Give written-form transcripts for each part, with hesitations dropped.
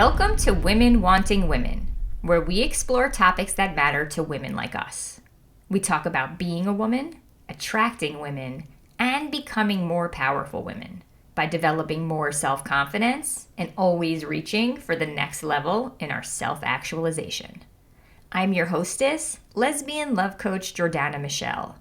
Welcome to Women Wanting Women, where we explore topics that matter to women like us. We talk about being a woman, attracting women, and becoming more powerful women by developing more self-confidence and always reaching for the next level in our self-actualization. I'm your hostess, lesbian love coach Jordana Michelle.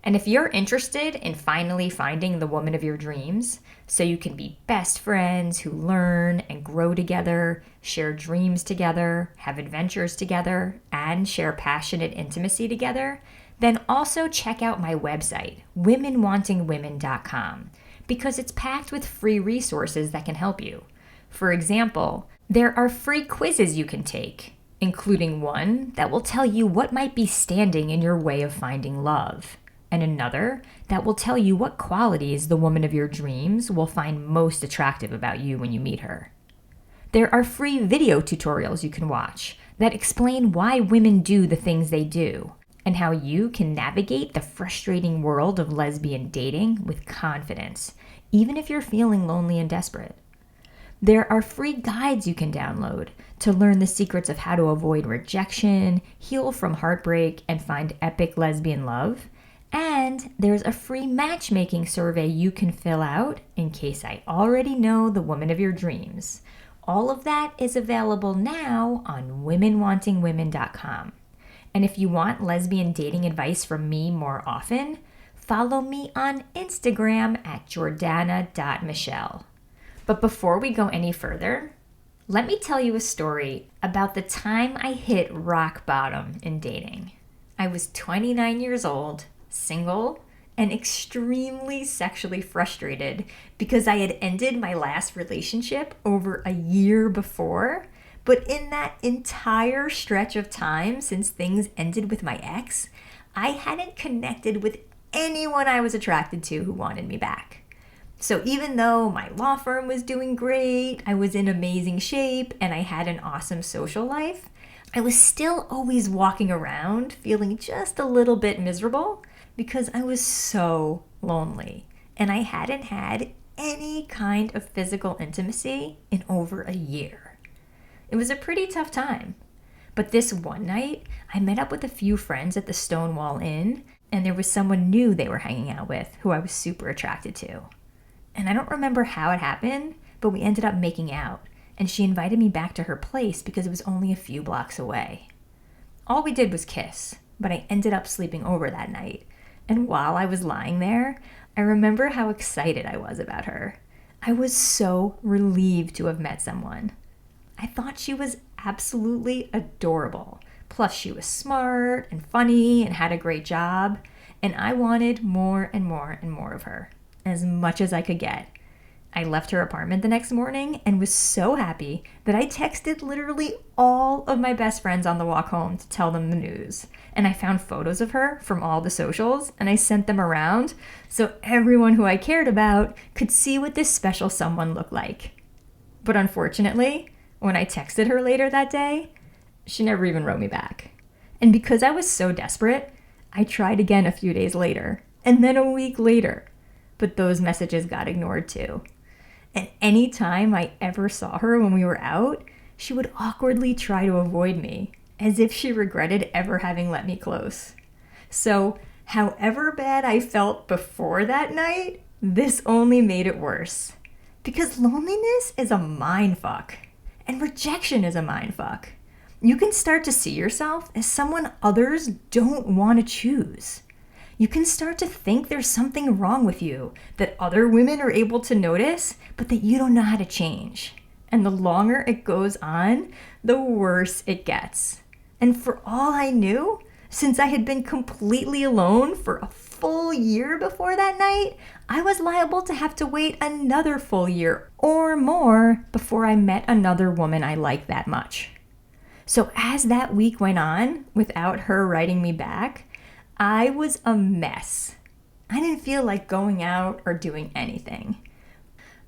And if you're interested in finally finding the woman of your dreams, so you can be best friends who learn and grow together, share dreams together, have adventures together, and share passionate intimacy together, then also check out my website, WomenWomenDocomo, because it's packed with free resources that can help you. For example, there are free quizzes you can take, including one that will tell you what might be standing in your way of finding love, and another that will tell you what qualities the woman of your dreams will find most attractive about you when you meet her. There are free video tutorials you can watch that explain why women do the things they do and how you can navigate the frustrating world of lesbian dating with confidence, even if you're feeling lonely and desperate. There are free guides you can download to learn the secrets of how to avoid rejection, heal from heartbreak, and find epic lesbian love. And there's a free matchmaking survey you can fill out in case I already know the woman of your dreams. All of that is available now on WomenWomenDocomo. And if you want lesbian dating advice from me more often, follow me on Instagram at Jordana.Michelle. But before we go any further, let me tell you a story about the time I hit rock bottom in dating. I was 29 years old, single, and extremely sexually frustrated because I had ended my last relationship over a year before. But in that entire stretch of time since things ended with my ex, I hadn't connected with anyone I was attracted to who wanted me back. So even though my law firm was doing great, I was in amazing shape, and I had an awesome social life, I was still always walking around feeling just a little bit miserable because I was so lonely and I hadn't had any kind of physical intimacy in over a year. It was a pretty tough time. But this one night, I met up with a few friends at the Stonewall Inn, and there was someone new they were hanging out with who I was super attracted to. And I don't remember how it happened, but we ended up making out, and she invited me back to her place because it was only a few blocks away. All we did was kiss, but I ended up sleeping over that night. And while I was lying there, I remember how excited I was about her. I was so relieved to have met someone. I thought she was absolutely adorable. Plus, she was smart and funny and had a great job. And I wanted more and more and more of her, as much as I could get. I left her apartment the next morning and was so happy that I texted literally all of my best friends on the walk home to tell them the news. And I found photos of her from all the socials and I sent them around so everyone who I cared about could see what this special someone looked like. But unfortunately, when I texted her later that day, she never even wrote me back. And because I was so desperate, I tried again a few days later and then a week later. But those messages got ignored too. And any time I ever saw her when we were out, she would awkwardly try to avoid me, as if she regretted ever having let me close. So, however bad I felt before that night, this only made it worse. Because loneliness is a mindfuck, and rejection is a mindfuck. You can start to see yourself as someone others don't want to choose. You can start to think there's something wrong with you that other women are able to notice, but that you don't know how to change. And the longer it goes on, the worse it gets. And for all I knew, since I had been completely alone for a full year before that night, I was liable to have to wait another full year or more before I met another woman I liked that much. So as that week went on, without her writing me back, I was a mess. I didn't feel like going out or doing anything.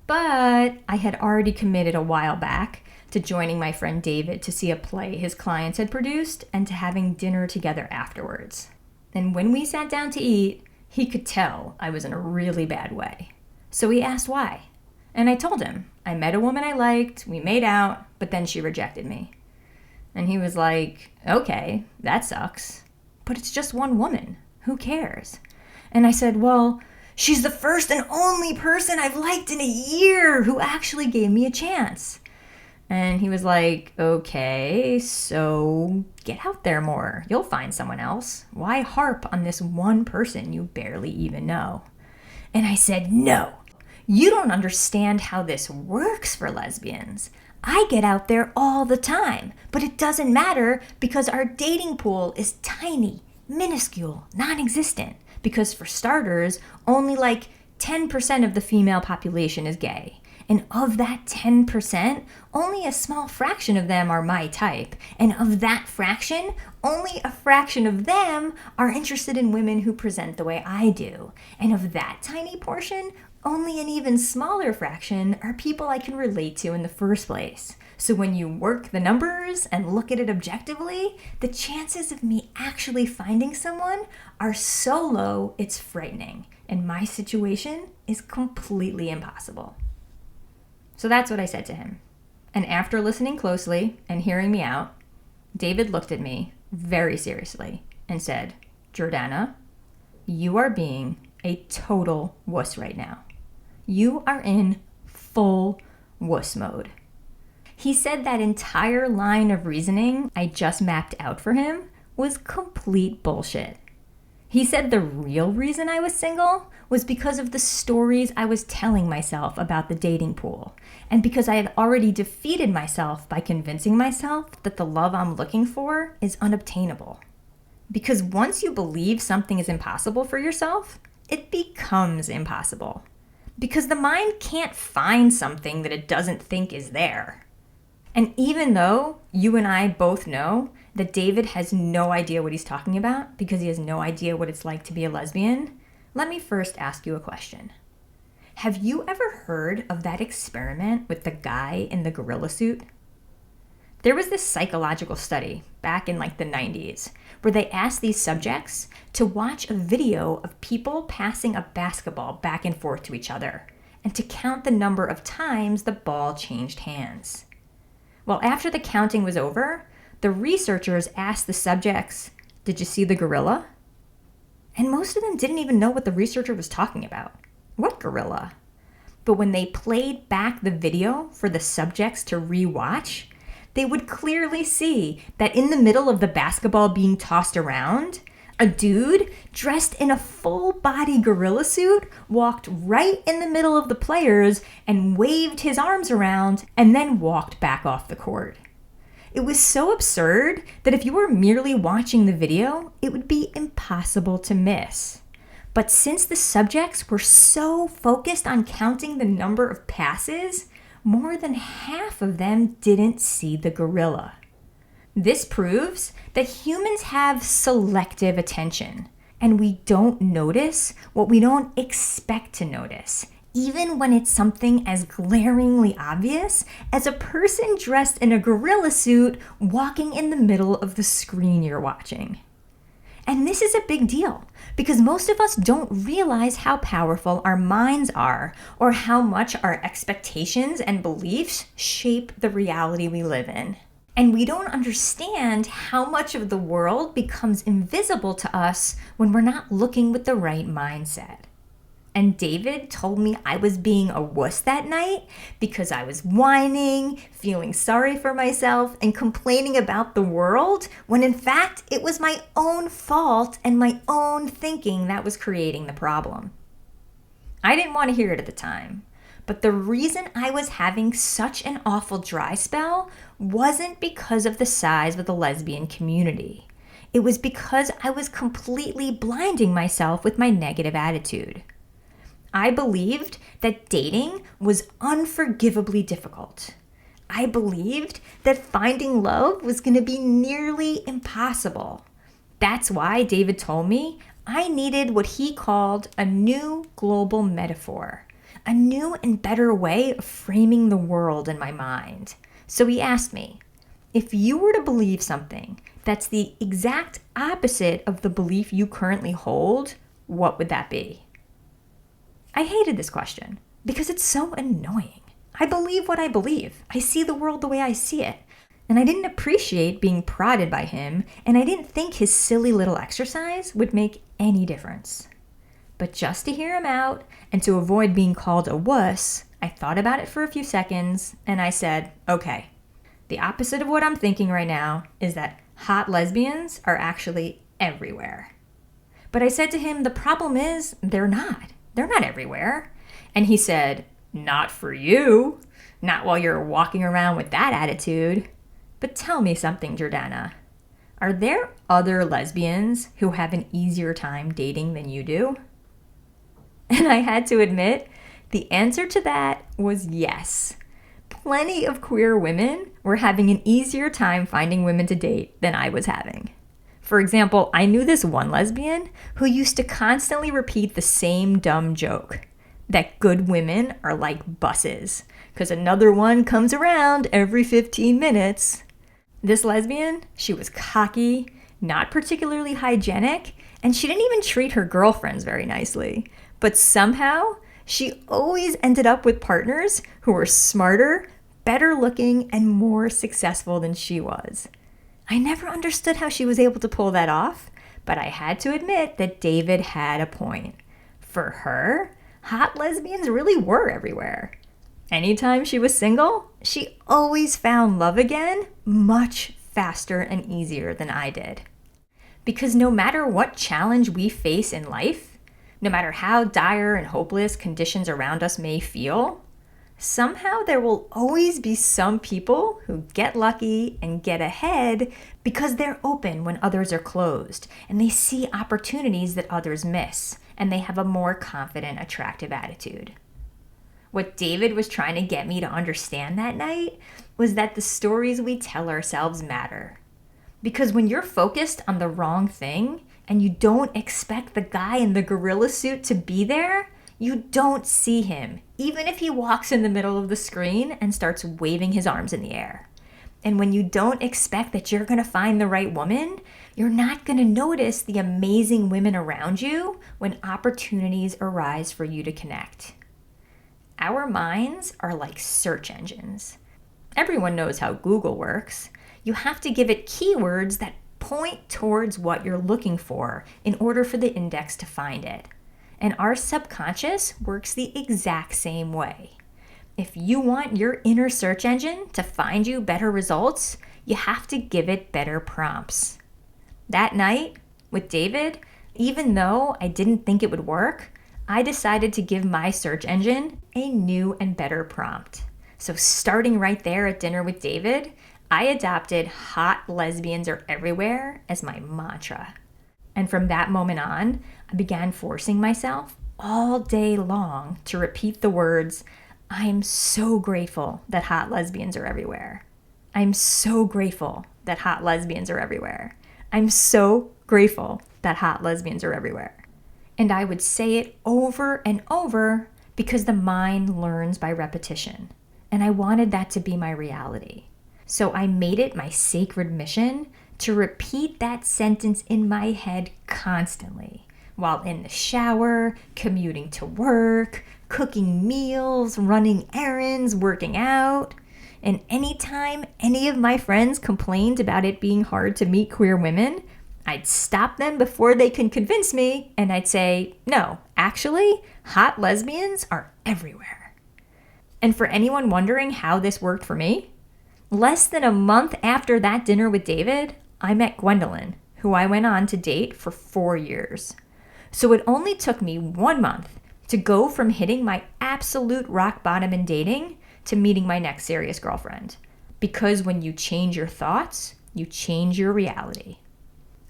But I had already committed a while back to joining my friend David to see a play his clients had produced and to having dinner together afterwards. And when we sat down to eat, he could tell I was in a really bad way. So he asked why. And I told him, I met a woman I liked, we made out, but but then she rejected me. And he was like, okay, that sucks. But it's just one woman. Who cares? And I said, well, she's the first and only person I've liked in a year who actually gave me a chance. And he was like, okay, so get out there more. You'll find someone else. Why harp on this one person you barely even know? And I said, no, you don't understand how this works for lesbians. I get out there all the time, but it doesn't matter because our dating pool is tiny, minuscule, non-existent. Because for starters, only like 10% of the female population is gay. And of that 10%, only a small fraction of them are my type. And of that fraction, only a fraction of them are interested in women who present the way I do. And of that tiny portion, only an even smaller fraction are people I can relate to in the first place. So when you work the numbers and look at it objectively, the chances of me actually finding someone are so low, it's frightening. And my situation is completely impossible. So that's what I said to him. And after listening closely and hearing me out, David looked at me very seriously and said, Jordana, you are being a total wuss right now. You are in full wuss mode. He said that entire line of reasoning I just mapped out for him was complete bullshit. He said the real reason I was single was because of the stories I was telling myself about the dating pool, and because I had already defeated myself by convincing myself that the love I'm looking for is unobtainable. Because once you believe something is impossible for yourself, it becomes impossible. Because the mind can't find something that it doesn't think is there. And even though you and I both know that David has no idea what he's talking about because he has no idea what it's like to be a lesbian, let me first ask you a question. Have you ever heard of that experiment with the guy in the gorilla suit? There was this psychological study back in like the 90s where they asked these subjects to watch a video of people passing a basketball back and forth to each other and to count the number of times the ball changed hands. Well, after the counting was over, the researchers asked the subjects, did you see the gorilla? And most of them didn't even know what the researcher was talking about. What gorilla? But when they played back the video for the subjects to re-watch, they would clearly see that in the middle of the basketball being tossed around, a dude dressed in a full-body gorilla suit walked right in the middle of the players and waved his arms around and then walked back off the court. It was so absurd that if you were merely watching the video, it would be impossible to miss. But since the subjects were so focused on counting the number of passes, more than half of them didn't see the gorilla. This proves that humans have selective attention, and we don't notice what we don't expect to notice, even when it's something as glaringly obvious as a person dressed in a gorilla suit walking in the middle of the screen you're watching. And this is a big deal, because most of us don't realize how powerful our minds are, or how much our expectations and beliefs shape the reality we live in. And we don't understand how much of the world becomes invisible to us when we're not looking with the right mindset. And David told me I was being a wuss that night because I was whining, feeling sorry for myself, and complaining about the world, when in fact it was my own fault and my own thinking that was creating the problem. I didn't want to hear it at the time. But the reason I was having such an awful dry spell wasn't because of the size of the lesbian community. It was because I was completely blinding myself with my negative attitude. I believed that dating was unforgivably difficult. I believed that finding love was going to be nearly impossible. That's why David told me I needed what he called a new global metaphor. A new and better way of framing the world in my mind. So he asked me, if you were to believe something that's the exact opposite of the belief you currently hold, what would that be? I hated this question because it's so annoying. I believe what I believe. I see the world the way I see it. And I didn't appreciate being prodded by him, and I didn't think his silly little exercise would make any difference. But just to hear him out and to avoid being called a wuss, I thought about it for a few seconds and I said, okay, the opposite of what I'm thinking right now is that hot lesbians are actually everywhere. But I said to him, the problem is they're not. They're not everywhere. And he said, not for you. Not while you're walking around with that attitude. But tell me something, Jordana. Are there other lesbians who have an easier time dating than you do? And I had to admit, the answer to that was yes. Plenty of queer women were having an easier time finding women to date than I was having. For example, I knew this one lesbian who used to constantly repeat the same dumb joke, that good women are like buses, because another one comes around every 15 minutes. This lesbian, she was cocky, not particularly hygienic, and she didn't even treat her girlfriends very nicely. But somehow, she always ended up with partners who were smarter, better looking, and more successful than she was. I never understood how she was able to pull that off, but I had to admit that David had a point. For her, hot lesbians really were everywhere. Anytime she was single, she always found love again much faster and easier than I did. Because no matter what challenge we face in life, no matter how dire and hopeless conditions around us may feel, somehow there will always be some people who get lucky and get ahead because they're open when others are closed, and they see opportunities that others miss, and they have a more confident, attractive attitude. What David was trying to get me to understand that night was that the stories we tell ourselves matter. Because when you're focused on the wrong thing and you don't expect the guy in the gorilla suit to be there, you don't see him, even if he walks in the middle of the screen and starts waving his arms in the air. And when you don't expect that you're going to find the right woman, you're not going to notice the amazing women around you when opportunities arise for you to connect. Our minds are like search engines. Everyone knows how Google works. You have to give it keywords that point towards what you're looking for in order for the index to find it. And our subconscious works the exact same way. If you want your inner search engine to find you better results, you have to give it better prompts. That night, with David, even though I didn't think it would work, I decided to give my search engine a new and better prompt. So starting right there at dinner with David, I adopted "hot lesbians are everywhere" as my mantra. And from that moment on, I began forcing myself all day long to repeat the words, "I am so grateful that hot lesbians are everywhere. I'm so grateful that hot lesbians are everywhere. I'm so grateful that hot lesbians are everywhere." And I would say it over and over because the mind learns by repetition. And I wanted that to be my reality. So I made it my sacred mission to repeat that sentence in my head constantly, while in the shower, commuting to work, cooking meals, running errands, working out. And anytime any of my friends complained about it being hard to meet queer women, I'd stop them before they can convince me, and I'd say, no, actually, hot lesbians are everywhere. And for anyone wondering how this worked for me, less than a month after that dinner with David, I met Gwendolyn, who I went on to date for 4 years. So it only took me 1 month to go from hitting my absolute rock bottom in dating to meeting my next serious girlfriend. Because when you change your thoughts, you change your reality.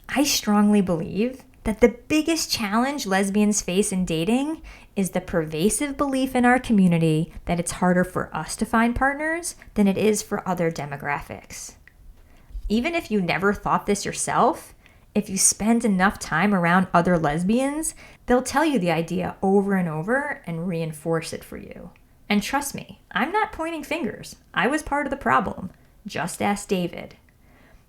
I strongly believe that the biggest challenge lesbians face in dating is the pervasive belief in our community that it's harder for us to find partners than it is for other demographics. Even if you never thought this yourself, if you spend enough time around other lesbians, they'll tell you the idea over and over and reinforce it for you. And trust me, I'm not pointing fingers. I was part of the problem. Just ask David.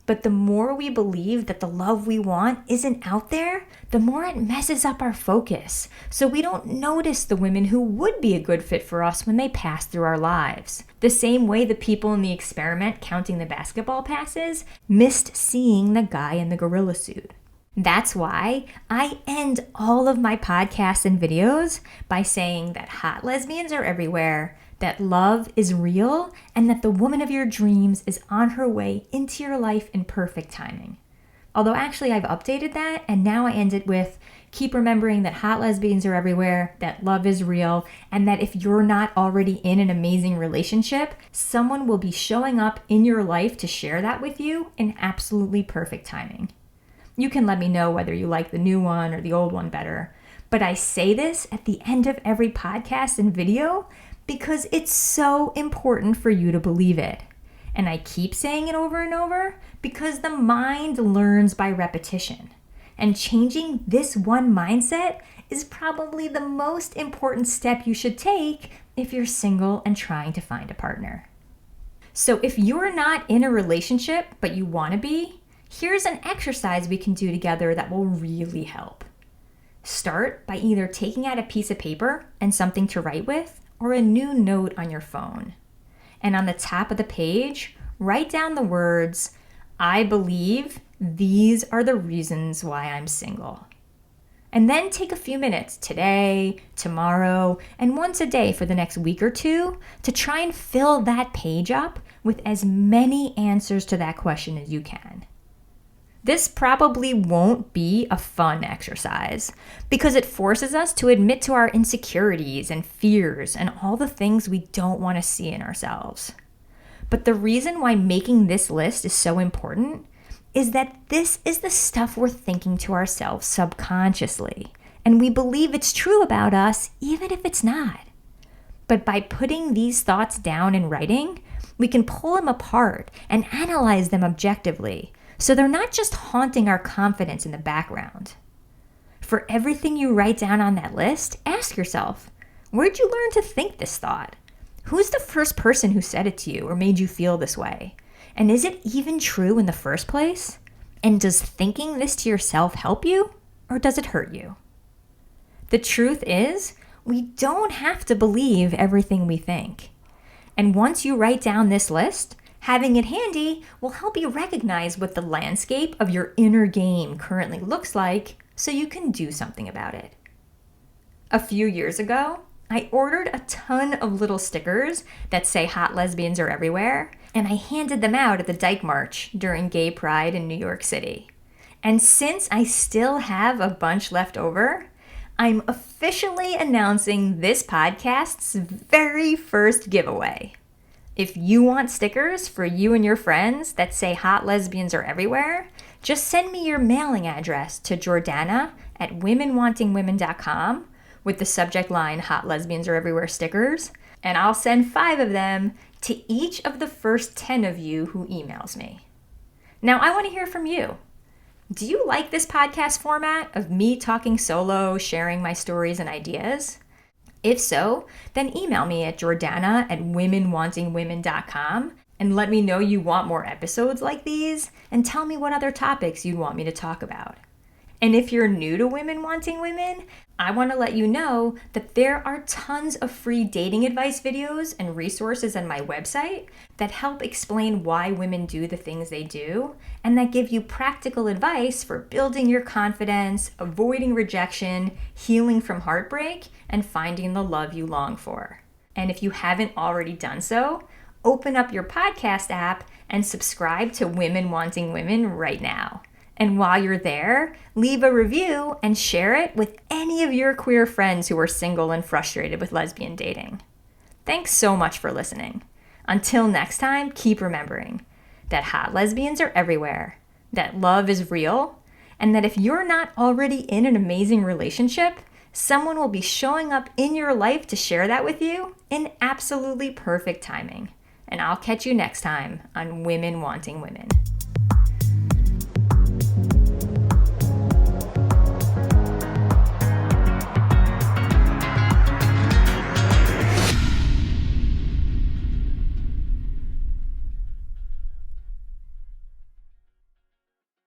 But the more we believe that the love we want isn't out there, the more it messes up our focus. So we don't notice the women who would be a good fit for us when they pass through our lives. The same way the people in the experiment counting the basketball passes missed seeing the guy in the gorilla suit. That's why I end all of my podcasts and videos by saying that hot lesbians are everywhere, that love is real, and that the woman of your dreams is on her way into your life in perfect timing. Although actually I've updated that, and now I end it with, keep remembering that hot lesbians are everywhere, that love is real, and that if you're not already in an amazing relationship, someone will be showing up in your life to share that with you in absolutely perfect timing. You can let me know whether you like the new one or the old one better, but I say this at the end of every podcast and video because it's so important for you to believe it. And I keep saying it over and over because the mind learns by repetition. And changing this one mindset is probably the most important step you should take if you're single and trying to find a partner. So if you're not in a relationship but you want to be, here's an exercise we can do together that will really help. Start by either taking out a piece of paper and something to write with, or a new note on your phone. And on the top of the page, write down the words, I believe these are the reasons why I'm single. And then take a few minutes today, tomorrow, and once a day for the next week or two to try and fill that page up with as many answers to that question as you can. This probably won't be a fun exercise because it forces us to admit to our insecurities and fears and all the things we don't want to see in ourselves. But the reason why making this list is so important is that this is the stuff we're thinking to ourselves subconsciously, and we believe it's true about us even if it's not. But by putting these thoughts down in writing, we can pull them apart and analyze them objectively, so they're not just haunting our confidence in the background. For everything you write down on that list, ask yourself, where'd you learn to think this thought? Who's the first person who said it to you or made you feel this way? And is it even true in the first place? And does thinking this to yourself help you, or does it hurt you? The truth is, we don't have to believe everything we think. And once you write down this list, having it handy will help you recognize what the landscape of your inner game currently looks like so you can do something about it. A few years ago, I ordered a ton of little stickers that say hot lesbians are everywhere, and I handed them out at the Dyke March during Gay Pride in New York City. And since I still have a bunch left over, I'm officially announcing this podcast's very first giveaway. If you want stickers for you and your friends that say hot lesbians are everywhere, just send me your mailing address to Jordana at WomenWomenDocomo with the subject line hot lesbians are everywhere stickers, and I'll send 5 of them to each of the first 10 of you who emails me. Now I want to hear from you. Do you like this podcast format of me talking solo, sharing my stories and ideas? If so, then email me at Jordana at WomenWomenDocomo and let me know you want more episodes like these and tell me what other topics you'd want me to talk about. And if you're new to Women Wanting Women, I want to let you know that there are tons of free dating advice videos and resources on my website that help explain why women do the things they do and that give you practical advice for building your confidence, avoiding rejection, healing from heartbreak, and finding the love you long for. And if you haven't already done so, open up your podcast app and subscribe to Women Wanting Women right now. And while you're there, leave a review and share it with any of your queer friends who are single and frustrated with lesbian dating. Thanks so much for listening. Until next time, keep remembering that hot lesbians are everywhere, that love is real, and that if you're not already in an amazing relationship, someone will be showing up in your life to share that with you in absolutely perfect timing. And I'll catch you next time on Women Wanting Women.